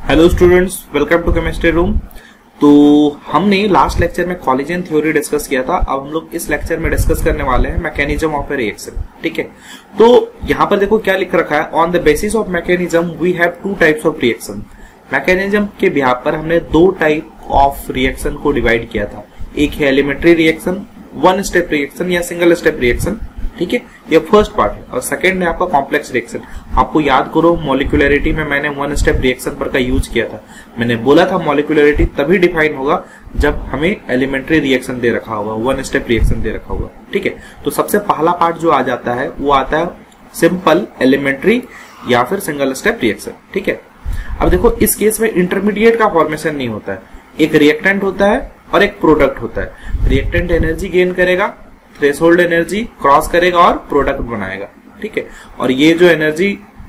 Hello students, welcome to chemistry room. तो हमने last lecture में कोलिजन थ्योरी डिस्कस किया था। अब हम लोग इस लेक्चर में डिस्कस करने वाले हैं मैकेनिज्म ऑफ ए रिएक्शन। ठीक है, तो यहाँ पर देखो क्या लिख रखा है, on the basis of mechanism we have two types of reaction. Mechanism के बिहाफ पर हमने दो टाइप ऑफ रिएक्शन को डिवाइड किया था। एक है elementary reaction, one step reaction या सिंगल स्टेप रिएक्शन। ठीक है, ये फर्स्ट पार्ट है। और सेकंड है आपका कॉम्प्लेक्स रिएक्शन। आपको याद करो मॉलिक्यूलरिटी में मैंने वन स्टेप रिएक्शन पर का यूज किया था। मैंने बोला था मॉलिक्यूलरिटी तभी डिफाइन होगा जब हमें एलिमेंट्री रिएक्शन दे रखा होगा, वन स्टेप रिएक्शन दे रखा होगा। ठीक है, तो सबसे पहला पार्ट जो आ जाता है वो आता है सिंपल एलिमेंट्री या फिर सिंगल स्टेप रिएक्शन। ठीक है, अब देखो इस केस में इंटरमीडिएट का फॉर्मेशन नहीं होता है। एक रिएक्टेंट होता है और एक प्रोडक्ट होता है। रिएक्टेंट एनर्जी गेन करेगा, थ्रेशोल्ड एनर्जी क्रॉस करेगा और प्रोडक्ट बनाएगा। ठीक है, और ये जो एनर्जी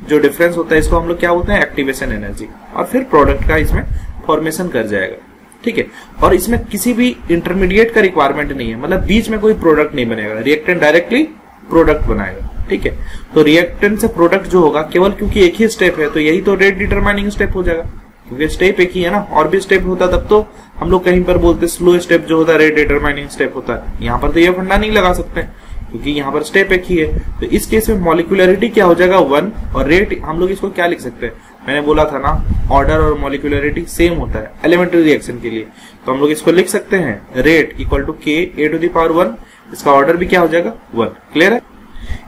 जो डिफरेंस होता है इसको हम लोग क्या बोलते हैं, एक्टिवेशन एनर्जी। और फिर प्रोडक्ट का इसमें फॉर्मेशन कर जाएगा। ठीक है, और इसमें किसी भी इंटरमीडिएट का रिक्वायरमेंट नहीं है, मतलब बीच में कोई प्रोडक्ट नहीं बनेगा, रिएक्टेंट डायरेक्टली प्रोडक्ट बनाएगा। ठीक है, तो रिएक्टेंट से प्रोडक्ट जो होगा केवल क्योंकि एक ही स्टेप है तो यही तो रेट डिटरमाइनिंग स्टेप हो जाएगा, क्योंकि स्टेप एक ही है ना। और भी स्टेप होता तब तो हम लोग कहीं पर बोलते स्लो स्टेप जो होता है रेट डिटरमाइनिंग स्टेप होता है। यहाँ पर तो ये फंडा नहीं लगा सकते क्योंकि यहाँ पर स्टेप एक ही है। तो इस केस में मॉलिक्यूलरिटी क्या हो जाएगा, वन, और रेट हम लोग इसको क्या लिख सकते हैं, मैंने बोला था ना ऑर्डर और मॉलिक्यूलरिटी सेम होता है एलिमेंट्री रिएक्शन के लिए। तो हम लोग इसको लिख सकते हैं रेट इक्वल टू के ए टू द पावर 1। इसका ऑर्डर भी क्या हो जाएगा, 1। क्लियर है।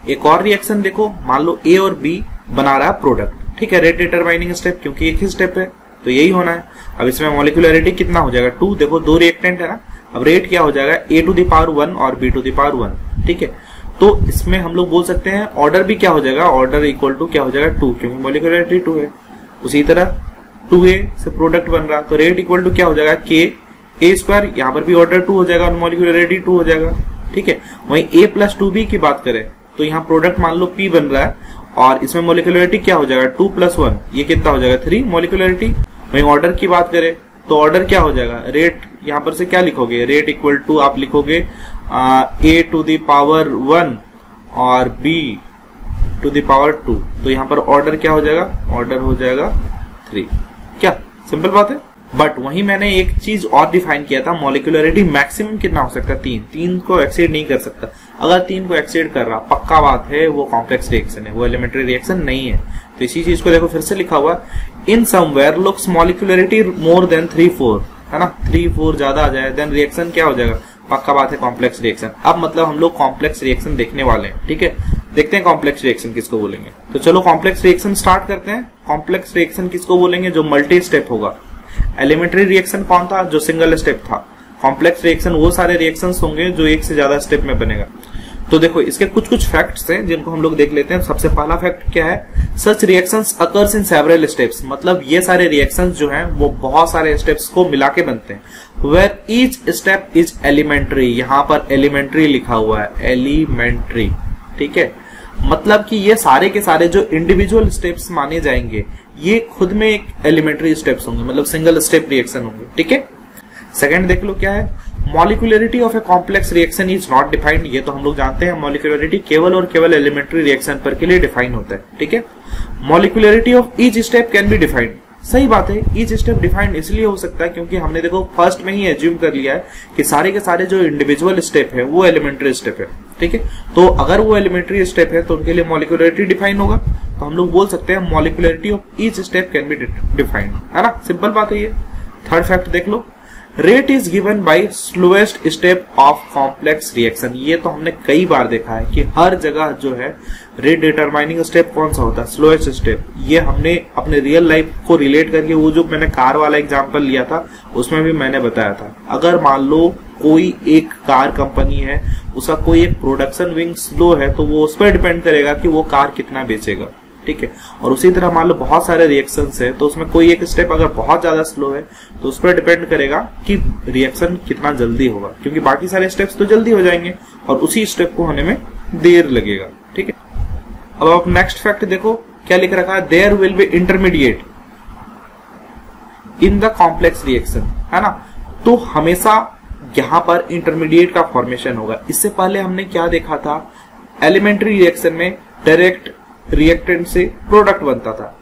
एक और रिएक्शन देखो, मान लो ए और बी बना रहा है प्रोडक्ट। ठीक है, रेट डिटरमाइनिंग स्टेप क्योंकि एक ही स्टेप है तो यही होना है। अब इसमें मॉलिक्यूलरिटी कितना हो जाएगा, 2। देखो दो रिएक्टेंट है ना, अब रेट क्या हो जाएगा, ए टू द पावर 1 और बी टू द पावर 1। ठीक है, तो इसमें हम लोग बोल सकते हैं ऑर्डर भी क्या हो जाएगा, ऑर्डर इक्वल टू क्या हो जाएगा, 2, क्योंकि मॉलिक्यूलरिटी 2 है। उसी तरह 2a से प्रोडक्ट बन रहा तो रेट इक्वल टू क्या हो जाएगा, के ए स्क्वायर। यहाँ पर भी ऑर्डर 2 हो जाएगा और मॉलिक्यूलरिटी 2 हो जाएगा। ठीक है, वहीं a प्लस 2b की बात करें तो यहाँ प्रोडक्ट मान लो p बन रहा है और इसमें मॉलिक्यूलरिटी क्या हो जाएगा, 2 प्लस 1, ये कितना हो जाएगा, 3 मॉलिक्यूलरिटी। वहीं ऑर्डर की बात करें तो ऑर्डर क्या हो जाएगा, रेट यहाँ पर से क्या लिखोगे, रेट इक्वल टू आप लिखोगे ए टू द पावर 1 और b टू द पावर 2। तो यहाँ पर ऑर्डर क्या हो जाएगा, ऑर्डर हो जाएगा 3। क्या सिंपल बात है। बट वहीं मैंने एक चीज और डिफाइन किया था, मॉलिक्यूलरिटी मैक्सिमम कितना हो सकता है, 3 को एक्सीड नहीं कर सकता। अगर 3 को एक्सीड कर रहा पक्का बात है वो कॉम्प्लेक्स रिएक्शन है, वो एलिमेंट्री रिएक्शन नहीं है। तो इसी चीज को देखो फिर से लिखा हुआ, in somewhere looks molecularity more than 3-4, है ना, 3-4 ज्यादा आ जाए देन रिएक्शन क्या हो जाएगा, पक्का बात है कॉम्प्लेक्स रिएक्शन। अब मतलब हम लोग कॉम्प्लेक्स रिएक्शन देखने वाले हैं। ठीक है, देखते हैं कॉम्प्लेक्स रिएक्शन किसको बोलेंगे। तो चलो कॉम्प्लेक्स रिएक्शन स्टार्ट करते हैं। कॉम्प्लेक्स रिएक्शन किसको बोलेंगे, जो मल्टी स्टेप होगा। एलिमेंट्री रिएक्शन कौन था, जो सिंगल स्टेप था। कॉम्प्लेक्स रिएक्शन वो सारे रिएक्शंस होंगे जो एक से ज्यादा स्टेप में बनेगा। तो देखो इसके कुछ फैक्ट्स हैं जिनको हम लोग देख लेते हैं। सबसे पहला फैक्ट क्या है, such reactions occur in several steps, मतलब ये सारे रिएक्शंस जो हैं वो बहुत सारे स्टेप्स को मिला के बनते हैं। Where each step is elementary, यहाँ पर एलिमेंट्री लिखा हुआ है, एलिमेंट्री। ठीक है, मतलब कि ये सारे के सारे जो इंडिविजुअल स्टेप्स माने जाएंगे ये खुद में एक एलिमेंट्री स्टेप्स होंगे, मतलब सिंगल स्टेप रिएक्शन होंगे। ठीक है, सेकंड देख लो क्या है, molecularity of a complex reaction is not defined. ये तो हम लोग जानते हैं मॉलिक्यूलरिटी केवल और केवल एलिमेंट्री रिएक्शन पर के लिए डिफाइन होता है। ठीक है, molecularity of each step can be defined. सही बात है, ईच स्टेप डिफाइंड इसलिए हो सकता है क्योंकि हमने देखो फर्स्ट में ही एज्यूम कर लिया है कि सारे के सारे जो इंडिविजुअल स्टेप है वो एलिमेंट्री स्टेप है। ठीक है, तो अगर वो एलिमेंट्री स्टेप है तो उनके लिए मॉलिक्यूलरिटी डिफाइन होगा। तो हम लोग बोल सकते हैं molecularity of each step can be defined, है ना, सिंपल बात है ये। थर्ड फैक्ट देख लो, rate is given by slowest step of complex reaction. ये तो हमने कई बार देखा है कि हर जगह जो है रेट डिटरमाइनिंग स्टेप कौन सा होता है, स्लोएस्ट स्टेप। ये हमने अपने रियल लाइफ को रिलेट करके, वो जो मैंने कार वाला एग्जांपल लिया था उसमें भी मैंने बताया था। अगर मान लो कोई एक कार कंपनी है, उसका कोई एक प्रोडक्शन विंग स्लो है तो वो उस पर डिपेंड करेगा कि वो कार कितना बेचेगा। ठीक है, और उसी तरह मान लो बहुत सारे रिएक्शंस है तो उसमें कोई एक स्टेप अगर बहुत ज्यादा स्लो है तो उस पर डिपेंड करेगा कि रिएक्शन कितना जल्दी होगा, क्योंकि बाकी सारे स्टेप्स तो जल्दी हो जाएंगे और उसी स्टेप को होने में देर लगेगा। ठीक है, अब आप नेक्स्ट फैक्ट देखो क्या लिख रखा है, there will be intermediate in the complex reaction, है ना। तो हमेशा यहाँ पर इंटरमीडिएट का फॉर्मेशन होगा। इससे पहले हमने क्या देखा था, एलिमेंट्री रिएक्शन में डायरेक्ट रिएक्टेंट से प्रोडक्ट बनता था,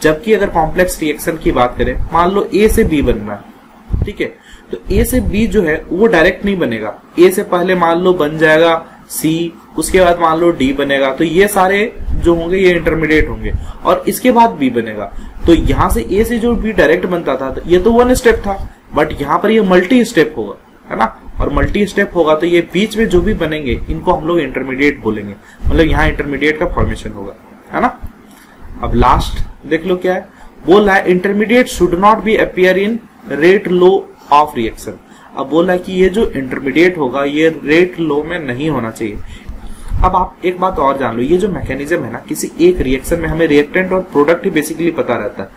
जबकि अगर कॉम्प्लेक्स रिएक्शन की बात करें, मान लो ए से बी बन रहा है, ठीक है, तो ए से बी जो है वो डायरेक्ट नहीं बनेगा। ए से पहले मान लो बन जाएगा सी, उसके बाद मान लो डी बनेगा, तो ये सारे जो होंगे ये इंटरमीडिएट होंगे, और इसके बाद बी बनेगा। तो यहां से ए से जो बी डायरेक्ट बनता था, ये तो वन स्टेप था, बट यहां पर ये मल्टी स्टेप होगा, है ना, और मल्टी स्टेप होगा तो ये बीच में जो भी बनेंगे इनको हम लोग इंटरमीडिएट बोलेंगे, मतलब यहाँ इंटरमीडिएट का फॉर्मेशन होगा, है ना। अब लास्ट देख लो क्या है, बोल रहा है intermediate should not be appear in rate low of reaction. अब बोल रहा है कि ये जो इंटरमीडिएट होगा ये रेट लो में नहीं होना चाहिए। अब आप एक बात और जान लो, ये जो मैकेनिज्म है ना, किसी एक रिएक्शन में हमें रिएक्टेंट और प्रोडक्ट ही बेसिकली पता रहता है,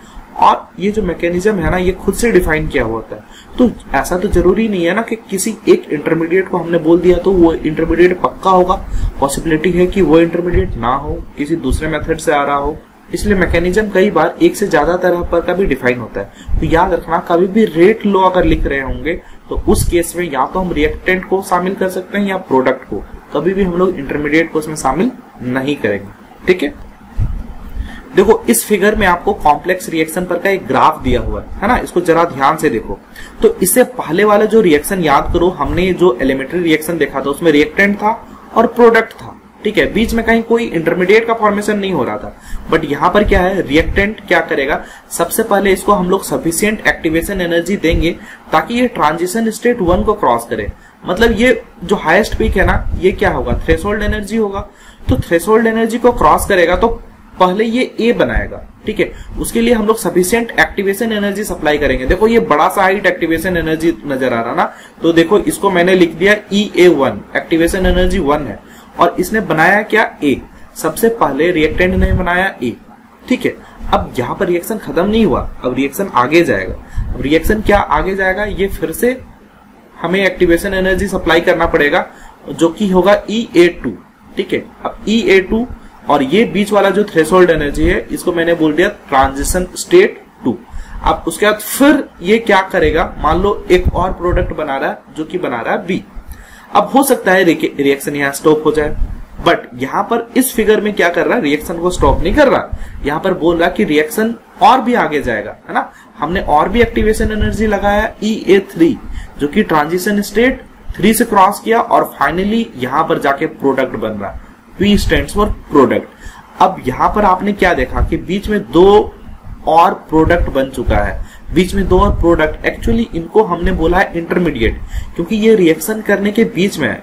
और ये जो मैकेनिज्म है ना ये खुद से डिफाइन किया हुआ होता है। तो ऐसा तो जरूरी नहीं है ना कि किसी एक इंटरमीडिएट को हमने बोल दिया तो वो इंटरमीडिएट पक्का होगा, पॉसिबिलिटी है कि वो इंटरमीडिएट ना हो, किसी दूसरे मेथड से आ रहा हो। इसलिए मैकेनिज्म कई बार एक से ज्यादा तरह पर का भी डिफाइन होता है। तो याद रखना, कभी भी रेट लो अगर लिख रहे होंगे तो उस केस में या तो हम रिएक्टेंट को शामिल कर सकते हैं या प्रोडक्ट को, कभी भी हम लोग इंटरमीडिएट को उसमें शामिल नहीं करेंगे, ठीक है। देखो इस फिगर में आपको कॉम्प्लेक्स रिएक्शन पर का एक ग्राफ दिया हुआ है ना, इसको जरा ध्यान से देखो। तो इससे पहले वाला जो रिएक्शन याद करो, हमने जो एलिमेंट्री रिएक्शन देखा था उसमें रिएक्टेंट था और प्रोडक्ट था, ठीक है, बीच में कहीं कोई इंटरमीडिएट का फॉर्मेशन नहीं हो रहा था। बट यहां पर क्या है, रिएक्टेंट क्या करेगा, सबसे पहले इसको हम लोग सफिशिएंट एक्टिवेशन एनर्जी देंगे ताकि ये ट्रांजिशन स्टेट 1 को क्रॉस करे। मतलब ये जो हाईएस्ट पीक है ना, ये क्या होगा, थ्रेशोल्ड एनर्जी होगा। तो थ्रेशोल्ड एनर्जी को क्रॉस करेगा तो पहले ये ए बनाएगा, ठीक है, उसके लिए हम लोग सफिशिएंट एक्टिवेशन एनर्जी सप्लाई करेंगे। देखो ये बड़ा सा हाइट एक्टिवेशन एनर्जी नजर आ रहा ना, तो देखो इसको मैंने लिख दिया EA1, एक्टिवेशन एनर्जी 1 है, और इसने बनाया क्या, ए। सबसे पहले रिएक्टेंट ने बनाया ए, ठीक है। अब यहाँ पर रिएक्शन खत्म नहीं हुआ, अब रिएक्शन आगे जाएगा। अब रिएक्शन क्या आगे जाएगा, ये फिर से हमें एक्टिवेशन एनर्जी सप्लाई करना पड़ेगा जो कि होगा EA2, ठीक है। अब EA2 और ये बीच वाला जो थ्रेशोल्ड एनर्जी है इसको मैंने बोल दिया ट्रांजिशन स्टेट 2। अब उसके बाद फिर ये क्या करेगा, मान लो एक और प्रोडक्ट बना रहा है जो कि बना रहा है बी। अब हो सकता है रिएक्शन यहाँ स्टॉप हो जाए, बट यहाँ पर इस फिगर में क्या कर रहा है, रिएक्शन को स्टॉप नहीं कर रहा, यहाँ पर बोल रहा कि रिएक्शन और भी आगे जाएगा, है ना। हमने और भी एक्टिवेशन एनर्जी लगाया EA3 जो कि ट्रांजिशन स्टेट 3 से क्रॉस किया और फाइनली यहाँ पर जाके प्रोडक्ट बन रहा है, P स्टैंड्स फॉर प्रोडक्ट। अब यहाँ पर आपने क्या देखा कि बीच में 2 और प्रोडक्ट बन चुका है, बीच में 2 और प्रोडक्ट, एक्चुअली इनको हमने बोला है इंटरमीडिएट क्योंकि ये रिएक्शन करने के बीच में है,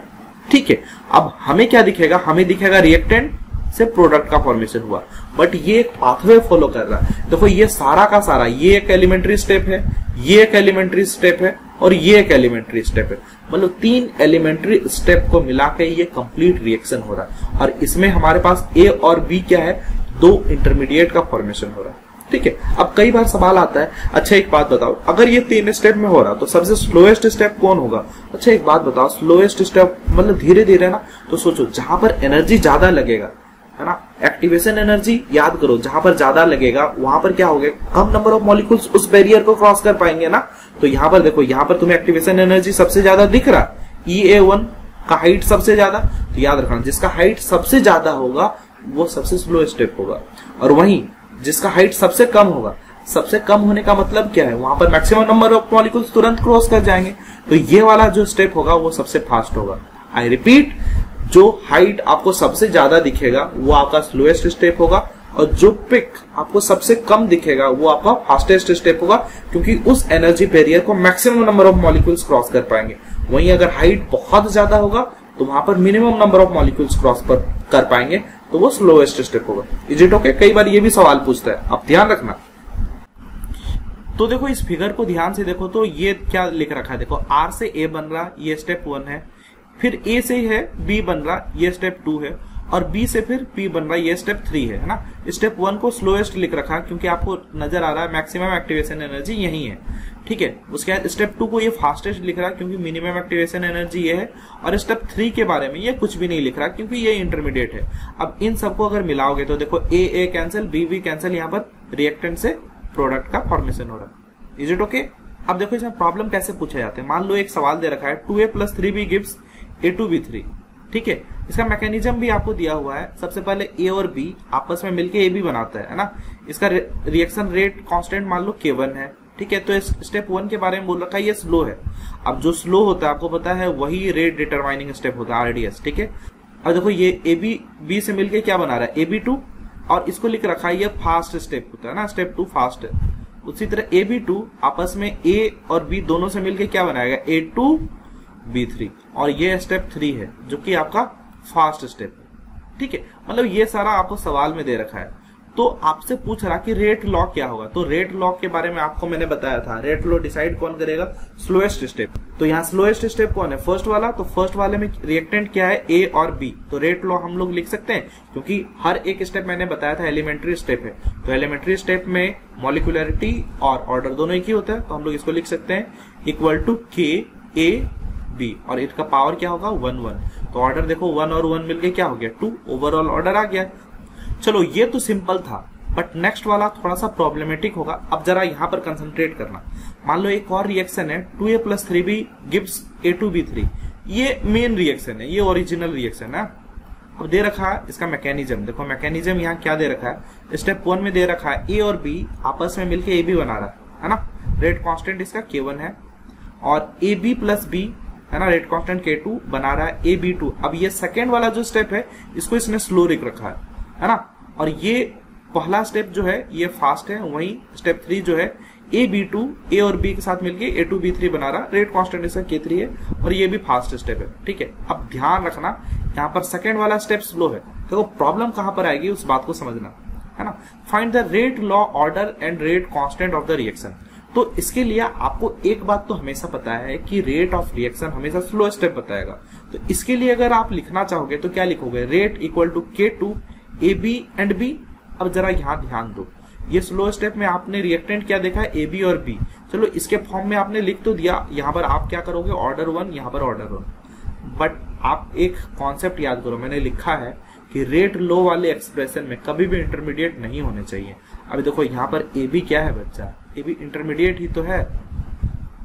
ठीक है। अब हमें क्या दिखेगा, हमें दिखेगा रिएक्टेंट से प्रोडक्ट का फॉर्मेशन हुआ, बट ये एक पाथवे फॉलो कर रहा है। देखो ये सारा का सारा, ये एक एलिमेंट्री स्टेप है, ये एक एलिमेंट्री स्टेप है और ये एक एलिमेंट्री स्टेप है, मतलब 3 एलिमेंट्री स्टेप को मिला के ये कंप्लीट रिएक्शन हो रहा है। और इसमें हमारे पास ए और बी क्या है, 2 इंटरमीडिएट का फॉर्मेशन हो रहा है, ठीक है। अब कई बार सवाल आता है, अच्छा एक बात बताओ, अगर ये 3 स्टेप में हो रहा तो सबसे स्लोएस्ट स्टेप कौन होगा। अच्छा एक बात बताओ, स्लोएस्ट स्टेप मतलब धीरे धीरे ना, तो सोचो जहां पर एनर्जी ज्यादा लगेगा, है ना, एक्टिवेशन एनर्जी याद करो, जहां पर ज्यादा लगेगा वहां पर क्या होगा, कम नंबर ऑफ मॉलिक्यूल्स उस बैरियर को क्रॉस कर पाएंगे ना। तो यहाँ पर देखो, यहाँ पर तुम्हें एक्टिवेशन एनर्जी सबसे ज्यादा दिख रहा, EA1 का हाइट सबसे ज्यादा, तो याद रखना जिसका हाइट सबसे ज्यादा होगा वो सबसे स्लो स्टेप होगा, और वहीं जिसका हाइट सबसे कम होगा, सबसे कम होने का मतलब क्या है, वहां पर मैक्सिमम नंबर ऑफ मॉलिक्यूल्स तुरंत क्रॉस कर जाएंगे, तो ये वाला जो स्टेप होगा वो सबसे फास्ट होगा। आई रिपीट, जो हाइट आपको सबसे ज्यादा दिखेगा वो आपका स्लोएस्ट स्टेप होगा, और जो पिक आपको सबसे कम दिखेगा वो आपका फास्टेस्ट स्टेप होगा, क्योंकि उस एनर्जी बैरियर को maximum number of molecules cross कर पाएंगे। वहीं अगर हाइट बहुत ज्यादा होगा तो वहां पर minimum number of molecules cross कर पाएंगे, तो वो स्लोएस्ट स्टेप होगा। Is it okay? कई बार ये भी सवाल पूछता है, आप ध्यान रखना। तो देखो इस फिगर को ध्यान से देखो, तो ये क्या लिख रखा है, देखो R से A बन रहा, ये स्टेप 1 है, फिर A से है B बन रहा, ये स्टेप 2 है, और B से फिर P बन रहा, ये स्टेप 3 है ना। स्टेप 1 को स्लोएस्ट लिख रखा क्योंकि आपको नजर आ रहा है मैक्सिमम एक्टिवेशन एनर्जी यही है, ठीक है। उसके बाद स्टेप 2 को ये फास्टेस्ट लिख रहा है क्योंकि मिनिमम एक्टिवेशन एनर्जी ये है, और स्टेप 3 के बारे में ये कुछ भी नहीं लिख रहा क्योंकि ये इंटरमीडिएट है। अब इन सबको अगर मिलाओगे तो देखो A कैंसिल, B कैंसिल, यहाँ पर रिएक्टेंट से प्रोडक्ट का फॉर्मेशन हो रहा है। Is it okay? अब देखो इसमें प्रॉब्लम कैसे पूछे जाते हैं। मान लो एक सवाल दे रखा है 2A + 3B गिव्स A2B3, ठीक है। इसका मैकेनिज्म भी आपको दिया हुआ है। सबसे पहले ए और बी आपस में मिलके ए बी बनाता है ना। इसका रिएक्शन रेट कांस्टेंट मान लो K1 है, ठीक है। तो इस स्टेप 1 के बारे में बोल रखा है, ये स्लो है। अब जो स्लो होता है आपको पता है वही रेट डिटरमाइनिंग स्टेप होता है, RDS, ठीक है। अब देखो ये ए बी से मिलके क्या बना रहा है, AB2, और इसको लिख रखा है ये फास्ट स्टेप होता है ना, स्टेप 2 फास्ट है। उसी तरह AB2 आपस में A और B दोनों से मिलके क्या बनाएगा, A2 B3, और ये स्टेप 3 है जो कि आपका फास्ट स्टेप है, ठीक है। मतलब ये सारा आपको सवाल में दे रखा है। तो आपसे पूछ रहा कि रेट लॉ क्या होगा, तो रेट लॉ के बारे में आपको मैंने बताया था। रेट लॉ डिसाइड कौन करेगा, स्लोएस्ट स्टेप। तो यहाँ स्लोएस्ट स्टेप कौन है, फर्स्ट वाला। तो फर्स्ट वाले में रिएक्टेंट क्या है, ए और बी। तो रेट लॉ हम लोग लिख सकते हैं, क्योंकि हर एक स्टेप मैंने बताया था एलिमेंट्री स्टेप है। तो एलिमेंट्री स्टेप में मॉलिक्यूलरिटी और ऑर्डर दोनों एक ही होता है। तो हम लोग इसको लिख सकते हैं इक्वल टू KAB, और इसका पावर क्या होगा, 1 1। तो ऑर्डर देखो 1 और 1 मिलके क्या हो गया, 2, ओवरऑल ऑर्डर आ गया। चलो ये तो सिंपल था, बट नेक्स्ट वाला थोड़ा सा प्रॉब्लमेटिक होगा। अब जरा यहाँ पर कंसंट्रेट करना। मान लो एक और रिएक्शन है 2A + 3B गिव्स A2B3। ये मेन रिएक्शन है, ये ओरिजिनल रिएक्शन है। अब दे रखा है इसका मैकेनिज्म, देखो मैकेनिज्म यहाँ क्या दे रखा है, स्टेप 1 में दे रखा है A और B आपस में मिलकर AB बना रहा है ना। रेट कांस्टेंट इसका K1 है, और AB + B है ना, रेट कांस्टेंट K2 बना रहा है AB2। अब ये सेकेंड वाला जो स्टेप है इसको इसने स्लो लिख रखा है ना। और ये पहला स्टेप जो है ये फास्ट है, वहीं स्टेप 3 जो है AB2 A और B के साथ मिलके A2B3 बना रहा, रेट कांस्टेंट इसका K3 है, और ये भी फास्ट स्टेप है, ठीक है। अब ध्यान रखना यहाँ पर सेकेंड वाला स्टेप स्लो है। देखो प्रॉब्लम कहां पर आएगी उस बात को समझना है ना। Find the rate law order and rate constant of the reaction. तो इसके लिए आपको एक बात तो हमेशा पता है कि रेट ऑफ रिएक्शन हमेशा स्लो स्टेप बताएगा। तो इसके लिए अगर आप लिखना चाहोगे तो क्या लिखोगे, rate equal to K2 AB and B। अब जरा यहाँ ध्यान दो, ये स्लो स्टेप में आपने रिएक्टेंट क्या देखा है, AB और B। चलो इसके फॉर्म में आपने लिख तो दिया, यहाँ पर आप क्या करोगे, ऑर्डर 1, यहाँ पर ऑर्डर 1। बट आप एक कॉन्सेप्ट याद करो, मैंने लिखा है कि रेट लो वाले एक्सप्रेशन में कभी भी इंटरमीडिएट नहीं होने चाहिए। अभी देखो यहाँ पर AB क्या है बच्चा, AB इंटरमीडिएट ही तो है।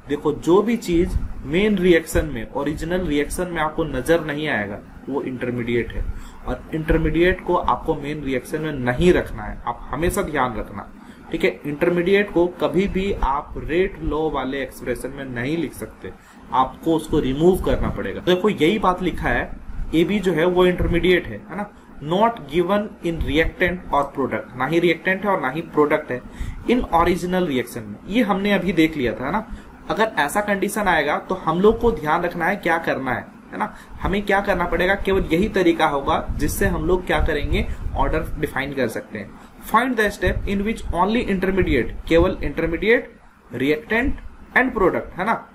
देखो जो भी चीज मेन रिएक्शन में, ओरिजिनल रिएक्शन में आपको नजर नहीं आएगा वो इंटरमीडिएट है, और इंटरमीडिएट को आपको मेन रिएक्शन में नहीं रखना है, आप हमेशा ध्यान रखना, ठीक है। इंटरमीडिएट को कभी भी आप रेट लो वाले एक्सप्रेशन में नहीं लिख सकते, आपको उसको रिमूव करना पड़ेगा। तो देखो यही बात लिखा है, AB जो है वो इंटरमीडिएट है ना। नॉट गिवन इन रिएक्टेंट और प्रोडक्ट, ना ही रिएक्टेंट है और ना ही प्रोडक्ट है इन ओरिजिनल रिएक्शन में। ये हमने अभी देख लिया था ना। अगर ऐसा कंडीशन आएगा तो हम लोग को ध्यान रखना है क्या करना है ना। हमें क्या करना पड़ेगा, केवल यही तरीका होगा जिससे हम लोग क्या करेंगे, ऑर्डर डिफाइन कर सकते हैं। Find the step in which only intermediate, केवल इंटरमीडिएट, रिएक्टेंट एंड प्रोडक्ट है ना,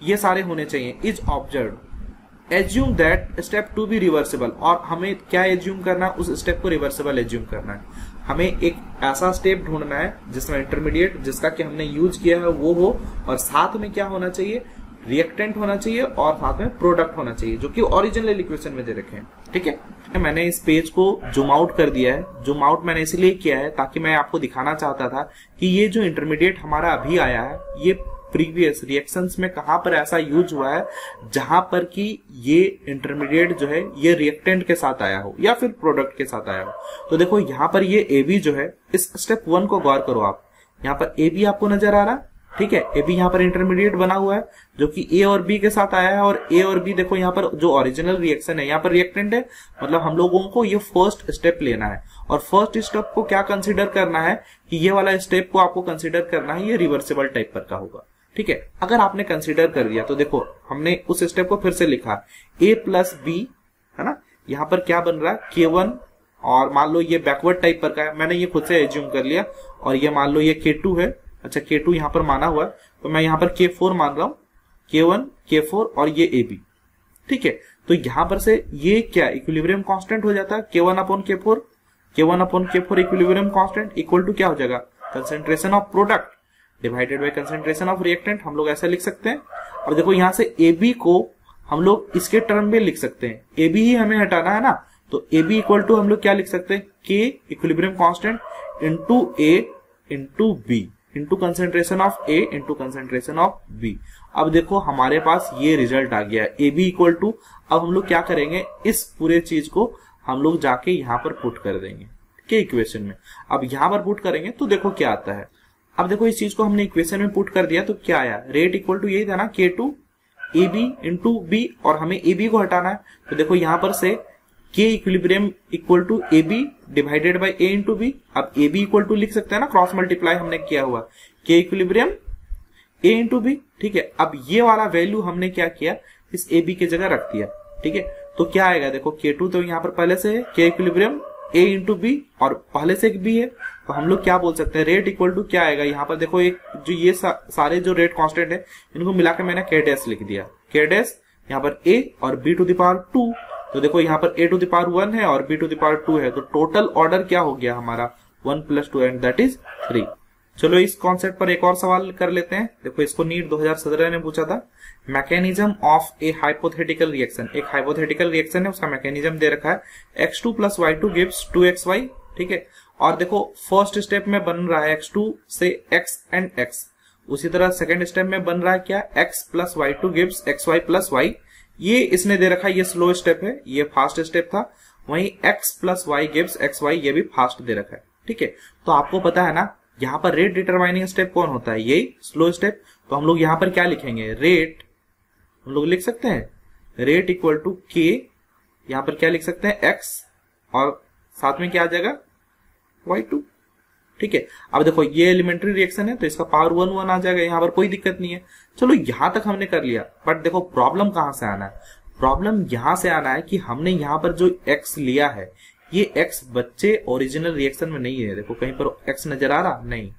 ये सारे होने चाहिए, is observe. Assume that step to be reversible, और हमें क्या एज्यूम करना है, उस स्टेप को रिवर्सिबल एज्यूम करना है। हमें एक ऐसा स्टेप ढूंढना है जिसमें इंटरमीडिएट जिसका कि हमने यूज किया है वो हो, और साथ में क्या होना चाहिए, रिएक्टेंट होना चाहिए, और साथ में प्रोडक्ट होना चाहिए जो कि ओरिजिनल इक्वेशन में दे रखे हैं, ठीक है। मैंने इस पेज को जूम आउट कर दिया है। जूम आउट मैंने इसलिए किया है ताकि मैं आपको दिखाना चाहता था कि ये जो इंटरमीडिएट हमारा अभी आया है, ये प्रीवियस रिएक्शंस में कहां पर ऐसा यूज हुआ है जहां पर कि ये इंटरमीडिएट जो है ये रिएक्टेंट के साथ आया हो या फिर प्रोडक्ट के साथ आया हो। तो देखो यहाँ पर ये AB जो है, इस स्टेप 1 को गौर करो आप, यहाँ पर AB आपको नजर आ रहा है, ठीक है। AB यहाँ पर इंटरमीडिएट बना हुआ है जो कि A और B के साथ आया है, और A और B देखो यहाँ पर जो ओरिजिनल रिएक्शन है यहाँ पर रिएक्टेंट है, मतलब हम लोगों को ये फर्स्ट स्टेप लेना है, और फर्स्ट स्टेप को क्या कंसिडर करना है कि ये वाला स्टेप को आपको कंसिडर करना है ये रिवर्सिबल टाइप पर का होगा, ठीक है। अगर आपने कंसिडर कर दिया तो देखो हमने उस स्टेप को फिर से लिखा, A + B है ना, यहाँ पर क्या बन रहा है K1, और मान लो ये बैकवर्ड टाइप पर का है, मैंने ये खुद से एज्यूम कर लिया, और ये मान लो ये K2 है, अच्छा K2 यहाँ पर माना हुआ है तो मैं यहाँ पर K4 मान रहा हूं, K1 K4 और ये AB, ठीक है। तो यहां पर से ये क्या इक्विलिब्रियम कांस्टेंट हो जाता है, K1/K4, K1/K4 equilibrium constant equal to क्या हो जाएगा, concentration of product divided by concentration of reactant, हम लोग ऐसा लिख सकते हैं। और देखो यहां से AB को हम लोग इसके टर्म में लिख सकते हैं, AB ही हमें हटाना है ना, तो AB इक्वल टू हम लोग क्या लिख सकते हैं, K equilibrium constant into A into B into concentration of A into concentration of B. अब देखो हमारे पास ये रिजल्ट आ गया ए बी इक्वल टू, अब हम लोग क्या करेंगे, इस पूरे चीज को हम लोग जाके यहां पर पुट कर देंगे के इक्वेशन में। अब यहां पर पुट करेंगे तो देखो क्या आता है। अब देखो इस चीज को हमने इक्वेशन में पुट कर दिया तो क्या आया, रेट इक्वल टू यही था ना K two A B into B, और हमें ए बी को हटाना है तो देखो यहां पर से K equilibrium equal to A B divided by A into B. अब ए बी इक्वल टू लिख सकते हैं ना, क्रॉस मल्टीप्लाई हमने किया हुआ, के इक्विलिब्रियम ए इंटू बी। ठीक है, अब ये वाला वैल्यू हमने क्या किया, इस ए बी की जगह रख दिया। ठीक है, तो क्या आएगा देखो के टू तो यहाँ पर पहले से है, के इक्विलिब्रियम ए इंटू बी और पहले से एक बी है, तो हम लोग क्या बोल सकते हैं, रेट इक्वल टू क्या आएगा, यहाँ पर देखो एक जो ये सारे जो रेट कांस्टेंट है इनको मिला के मैंने के डैश लिख दिया, के डैश यहाँ पर ए और बी टू द पावर 2, तो देखो यहाँ पर a टू द पावर 1 है और b टू द पावर 2 है, तो टोटल ऑर्डर क्या हो गया हमारा 1 + 2 एंड दैट इज 3। चलो इस कॉन्सेप्ट पर एक और सवाल कर लेते हैं। देखो इसको नीट 2017 ने पूछा था, mechanism of A hypothetical reaction. एक हाइपोथेटिकल रिएक्शन है, उसका मैकेनिज्म दे रखा है x2 + y2 गिव्स 2xy। ठीक है, और देखो फर्स्ट स्टेप में बन रहा है x2 से x एंड x, उसी तरह सेकेंड स्टेप में बन रहा है क्या, x + y2 gives xy + y। ये इसने दे रखा है, ये स्लो स्टेप है, ये फास्ट स्टेप था, वहीं x + y गिव्स xy ये भी फास्ट दे रखा है। ठीक है, तो आपको पता है ना यहाँ पर रेट डिटरमाइनिंग स्टेप कौन होता है, यही स्लो स्टेप। तो हम लोग यहाँ पर क्या लिखेंगे, रेट हम लोग लिख सकते हैं रेट इक्वल टू के, यहाँ पर क्या लिख सकते हैं x और साथ में क्या आ जाएगा y2। ठीक है, अब देखो ये एलिमेंट्री रिएक्शन है तो इसका पावर 1 आ जाएगा, यहाँ पर कोई दिक्कत नहीं है। चलो यहां तक हमने कर लिया, बट देखो प्रॉब्लम कहां से आना है, प्रॉब्लम यहां से आना है कि हमने यहाँ पर जो x लिया है ये x बच्चे ओरिजिनल रिएक्शन में नहीं है। देखो कहीं पर x नजर आ रहा नहीं,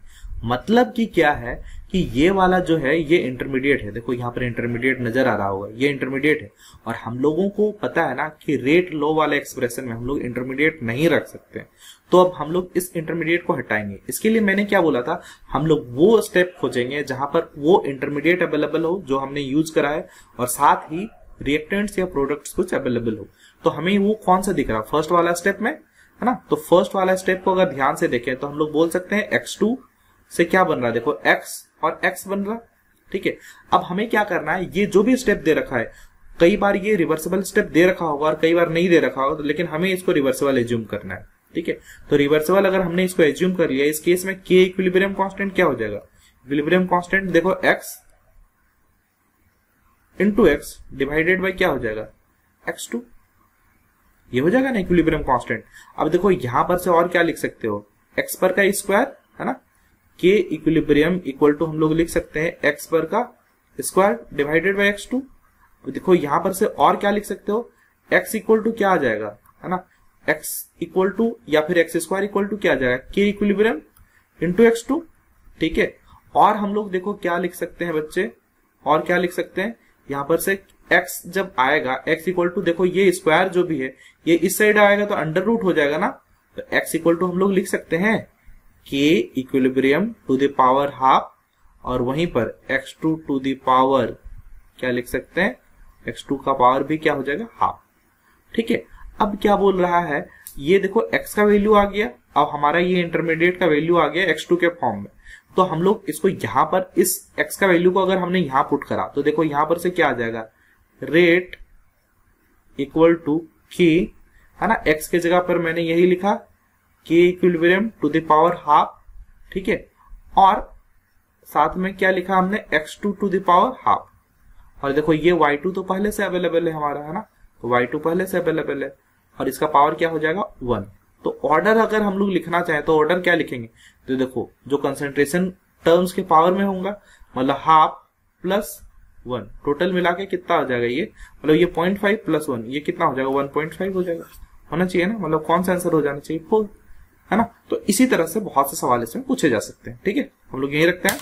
मतलब कि क्या है कि ये वाला जो है ये इंटरमीडिएट है। देखो यहाँ पर इंटरमीडिएट नजर आ रहा होगा, ये इंटरमीडिएट है, और हम लोगों को पता है ना कि रेट लो वाले एक्सप्रेशन में हम लोग इंटरमीडिएट नहीं रख सकते। तो अब हम लोग इस इंटरमीडिएट को हटाएंगे। इसके लिए मैंने क्या बोला था, हम लोग वो स्टेप खोजेंगे जहां पर वो इंटरमीडिएट अवेलेबल हो जो हमने यूज करा है, और साथ ही रिएक्टेंट्स या प्रोडक्ट्स कुछ अवेलेबल हो। तो हमें वो कौन सा दिख रहा, फर्स्ट वाला स्टेप में है ना। तो फर्स्ट वाला स्टेप को अगर ध्यान से देखें तो हम लोग बोल सकते हैं x2 से क्या बन रहा है, देखो x और x बन रहा। ठीक है, अब हमें क्या करना है, ये जो भी स्टेप दे रखा है, कई बार ये रिवर्सिबल स्टेप दे रखा होगा और कई बार नहीं दे रखा होगा, लेकिन हमें इसको रिवर्सिबल एज्यूम करना है। ठीक है, तो रिवर्सिबल अगर हमने इसको एज्यूम कर लिया, इस केस में के इक्विलिब्रियम कांस्टेंट क्या हो जाएगा, इक्विलिब्रियम कांस्टेंट देखो x into x divided by क्या हो जाएगा x2, ये हो जाएगा ना इक्विलिब्रियम कांस्टेंट। अब देखो यहां पर से और क्या लिख सकते हो, x पर का स्क्वायर है ना, के इक्विलिब्रियम इक्वल टू हम लोग लिख सकते हैं x पर का स्क्वायर डिवाइडेड बाई x2। देखो यहां पर से और क्या लिख सकते हो, x इक्वल टू क्या आ जाएगा है ना, x इक्वल टू या फिर x स्क्वायर इक्वल टू क्या आ जाएगा, के इक्विलिब्रियम इंटू x2। ठीक है, और हम लोग देखो क्या लिख सकते हैं बच्चे, और क्या लिख सकते हैं, यहां पर से x जब आएगा x इक्वल टू, देखो ये स्क्वायर जो भी है ये इस साइड आएगा तो अंडर रूट हो जाएगा ना, तो x इक्वल टू हम लोग लिख सकते हैं k equilibrium to the power half, और वहीं पर x2 टू द पावर क्या लिख सकते हैं, x2 का पावर भी क्या हो जाएगा हाफ। ठीक है, अब क्या बोल रहा है, ये देखो x का वैल्यू आ गया, अब हमारा ये इंटरमीडिएट का वैल्यू आ गया x2 के फॉर्म में। तो हम लोग इसको यहां पर इस x का वैल्यू को अगर हमने यहां पुट करा तो देखो यहां पर से क्या आ जाएगा, रेट इक्वल टू के है ना, x के जगह पर मैंने यही लिखा K equilibrium to the power half. ठीक है, और साथ में क्या लिखा हमने x2 to the power half, और देखो ये y2 तो पहले से अवेलेबल है हमारा है ना, तो y2 पहले से अवेलेबल है और इसका पावर क्या हो जाएगा 1। तो ऑर्डर अगर हम लोग लिखना चाहें तो ऑर्डर क्या लिखेंगे, तो देखो जो कंसंट्रेशन टर्म्स के पावर में होगा, मतलब हाफ प्लस 1, टोटल मिला के कितना हो जाएगा ये, मतलब ये 0.5 प्लस 1 ये कितना हो जाएगा 1.5 हो जाएगा, होना चाहिए ना, मतलब कौन सा आंसर हो जाना चाहिए 4 है ना। तो इसी तरह से बहुत से सवाल इसमें पूछे जा सकते हैं। ठीक है, हम लोग यही रखते हैं।